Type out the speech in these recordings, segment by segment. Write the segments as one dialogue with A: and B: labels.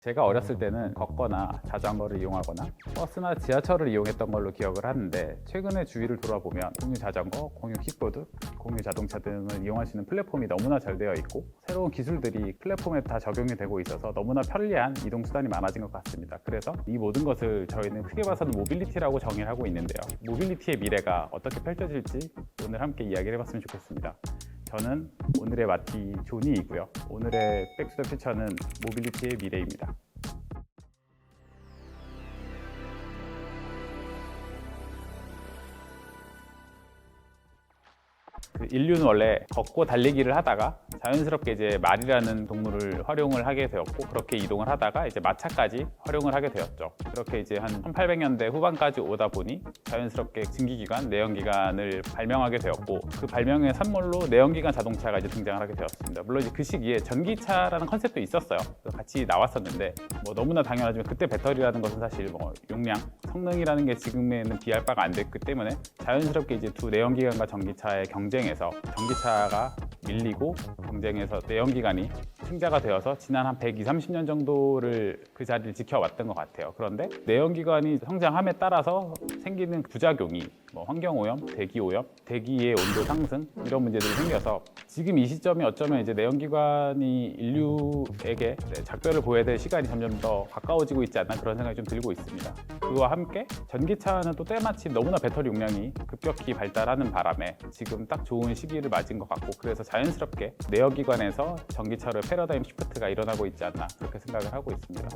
A: 제가 어렸을 때는 걷거나 자전거를 이용하거나 버스나 지하철을 이용했던 걸로 기억을 하는데, 최근에 주위를 돌아보면 공유 자전거, 공유 킥보드, 공유 자동차 등을 이용할 수 있는 플랫폼이 너무나 잘 되어 있고, 새로운 기술들이 플랫폼에 다 적용이 되고 있어서 너무나 편리한 이동 수단이 많아진 것 같습니다. 그래서 이 모든 것을 저희는 크게 봐서는 모빌리티라고 정의를 하고 있는데요. 모빌리티의 미래가 어떻게 펼쳐질지 오늘 함께 이야기를 해봤으면 좋겠습니다. 저는 오늘의 마티 조니이고요. 오늘의 백투더 퓨처는 모빌리티의 미래입니다. 인류는 원래 걷고 달리기를 하다가 자연스럽게 이제 말이라는 동물을 활용을 하게 되었고, 그렇게 이동을 하다가 이제 마차까지 활용을 하게 되었죠. 그렇게 이제 한 1800년대 후반까지 오다 보니 자연스럽게 증기기관, 내연기관을 발명하게 되었고, 그 발명의 산물로 내연기관 자동차가 이제 등장을 하게 되었습니다. 물론 이제 그 시기에 전기차라는 컨셉도 있었어요. 같이 나왔었는데 너무나 당연하지만 그때 배터리라는 것은 사실 용량, 성능이라는 게 지금에는 비할 바가 안 됐기 때문에 자연스럽게 이제 두 내연기관과 전기차의 경쟁에서 전기차가 밀리고, 경쟁에서 내연기관이 승자가 되어서 지난 한 120, 30년 정도를 그 자리를 지켜왔던 것 같아요. 그런데 내연기관이 성장함에 따라서 생기는 부작용이 환경오염, 대기오염, 대기의 온도 상승 이런 문제들이 생겨서 지금 이 시점이 어쩌면 이제 내연기관이 인류에게 작별을 보여야 될 시간이 점점 더 가까워지고 있지 않나, 그런 생각이 좀 들고 있습니다. 그와 함께 전기차는 또 때마침 너무나 배터리 용량이 급격히 발달하는 바람에 지금 딱 좋은 시기를 맞은 것 같고, 그래서 자연스럽게 내연기관에서 전기차로의 패러다임 시프트가 일어나고 있지 않나, 그렇게 생각을 하고 있습니다.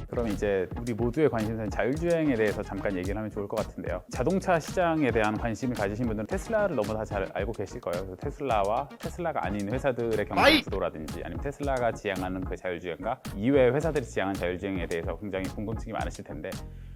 A: 그럼 이제 우리 모두의 관심사인 자율주행에 대해서 잠깐 얘기를 하면 좋을 것 같은데요. 자동차 시장에 대한 관심을 가지신 분들은 테슬라를 너무 다 잘 알고 계실 거예요. 그래서 테슬라와 테슬라가 아닌 회사들의 경쟁 구도라든지, 아니면 테슬라가 지향하는 그 자율주행과 이외의 회사들이 지향하는 자율주행에 대해서 굉장히 궁금증이 많으실 텐데,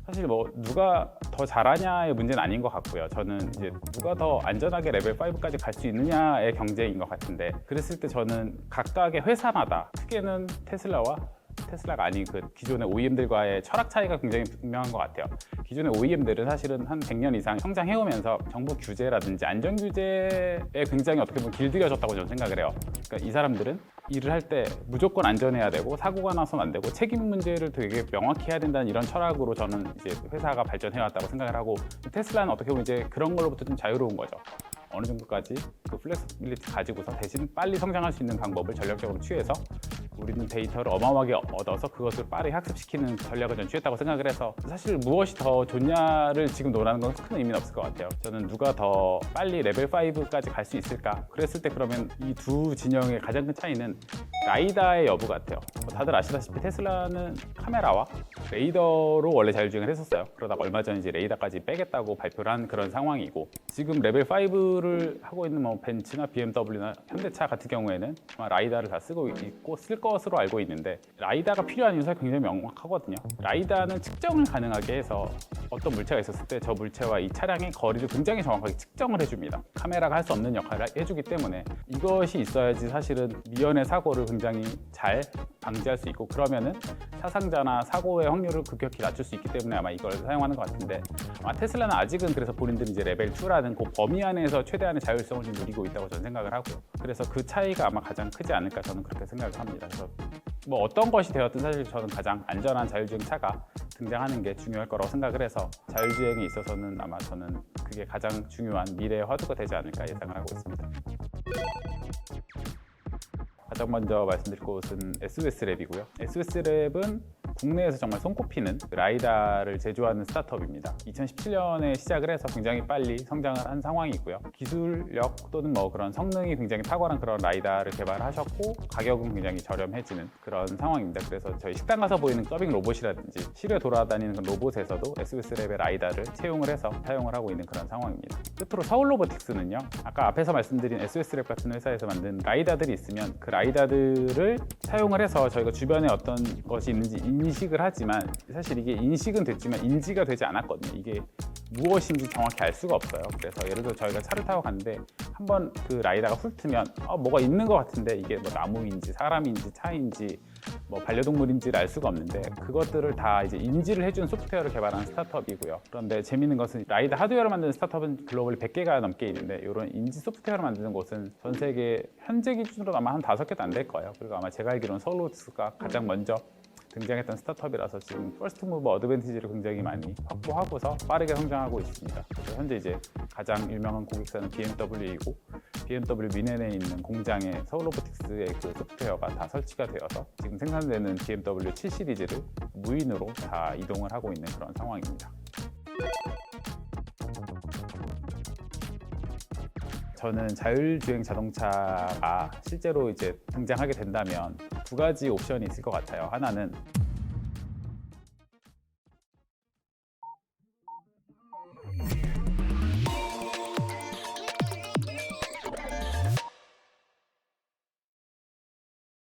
A: 사실 누가 더 잘하냐의 문제는 아닌 것 같고요. 저는 이제 누가 더 안전하게 레벨 5까지 갈 수 있느냐의 경쟁인 것 같은데, 그랬을 때 저는 각각의 회사마다, 크게는 테슬라가 아닌 그 기존의 OEM들과의 철학 차이가 굉장히 분명한 것 같아요. 기존의 OEM들은 사실은 한 100년 이상 성장해오면서 정부 규제라든지 안전 규제에 굉장히 어떻게 보면 길들여졌다고 저는 생각을 해요. 그러니까 이 사람들은 일을 할 때 무조건 안전해야 되고, 사고가 나서는 안 되고, 책임 문제를 되게 명확히 해야 된다는 이런 철학으로 저는 이제 회사가 발전해왔다고 생각을 하고, 테슬라는 어떻게 보면 이제 그런 걸로부터 좀 자유로운 거죠. 어느 정도까지 그 플렉시빌리티 가지고서 대신 빨리 성장할 수 있는 방법을 전략적으로 취해서 우리는 데이터를 어마어마하게 얻어서 그것을 빠르게 학습시키는 전략을 전 취했다고 생각을 해서, 사실 무엇이 더 좋냐를 지금 논하는 건 큰 의미는 없을 것 같아요. 저는 누가 더 빨리 레벨 5까지 갈 수 있을까? 그랬을 때 그러면 이 두 진영의 가장 큰 차이는 라이다의 여부 같아요. 다들 아시다시피 테슬라는 카메라와 레이더로 원래 자율주행을 했었어요. 그러다가 얼마 전에 이제 레이더까지 빼겠다고 발표를 한 그런 상황이고, 지금 레벨 5를 하고 있는 벤츠나 BMW나 현대차 같은 경우에는 아마 라이다를 다 쓰고 있고 쓸 것으로 알고 있는데, 라이다가 필요한 이유가 굉장히 명확하거든요. 라이다는 측정을 가능하게 해서 어떤 물체가 있었을 때 저 물체와 이 차량의 거리를 굉장히 정확하게 측정을 해줍니다. 카메라가 할 수 없는 역할을 해주기 때문에 이것이 있어야지 사실은 미연의 사고를 굉장히 잘 방지할 수 있고, 그러면은 사상자나 사고의 확률을 급격히 낮출 수 있기 때문에 아마 이걸 사용하는 것 같은데, 테슬라는 아직은 그래서 본인들이 이제 레벨 2라는 그 범위 안에서 최대한의 자율성을 좀 누리고 있다고 저는 생각을 하고요. 그래서 그 차이가 아마 가장 크지 않을까, 저는 그렇게 생각을 합니다. 그래서 어떤 것이 되었든 사실 저는 가장 안전한 자율주행 차가 등장하는 게 중요할 거라고 생각을 해서, 자율주행에 있어서는 아마 저는 그게 가장 중요한 미래의 화두가 되지 않을까 예상을 하고 있습니다. 가장 먼저 말씀드릴 곳은 SOS랩이고요. SOS랩은 국내에서 정말 손꼽히는 라이다를 제조하는 스타트업입니다. 2017년에 시작을 해서 굉장히 빨리 성장을 한 상황이고요. 기술력 또는 그런 성능이 굉장히 탁월한 그런 라이다를 개발하셨고, 가격은 굉장히 저렴해지는 그런 상황입니다. 그래서 저희 식당 가서 보이는 서빙 로봇이라든지 실외 돌아다니는 로봇에서도 SOS랩의 라이다를 채용을 해서 사용을 하고 있는 그런 상황입니다. 끝으로 서울로보틱스는요, 아까 앞에서 말씀드린 SOS랩 같은 회사에서 만든 라이다들이 있으면 그 라이다들을 사용을 해서 저희가 주변에 어떤 것이 있는지 인식을 하지만, 사실 이게 인식은 됐지만 인지가 되지 않았거든요. 이게 무엇인지 정확히 알 수가 없어요. 그래서 예를 들어 저희가 차를 타고 갔는데 한번 그 라이다가 훑으면 뭐가 있는 것 같은데, 이게 나무인지 사람인지 차인지 뭐 반려동물인지를 알 수가 없는데 그것들을 다 이제 인지를 해주는 소프트웨어를 개발하는 스타트업이고요. 그런데 재밌는 것은 라이드 하드웨어를 만드는 스타트업은 글로벌리 100개가 넘게 있는데 이런 인지 소프트웨어를 만드는 곳은 전 세계 현재 기준으로 아마 한 5개도 안 될 거예요. 그리고 아마 제가 알기로는 서울로직스가 가장 먼저 등장했던 스타트업이라서 지금 퍼스트 무브 어드밴티지를 굉장히 많이 확보하고서 빠르게 성장하고 있습니다. 그래서 현재 이제 가장 유명한 고객사는 BMW이고 BMW 미넨에 있는 공장에 서울로보틱스의 그 소프트웨어가 다 설치가 되어서 지금 생산되는 BMW 7 시리즈를 무인으로 다 이동을 하고 있는 그런 상황입니다. 저는 자율주행 자동차가 실제로 이제 등장하게 된다면 두 가지 옵션이 있을 것 같아요. 하나는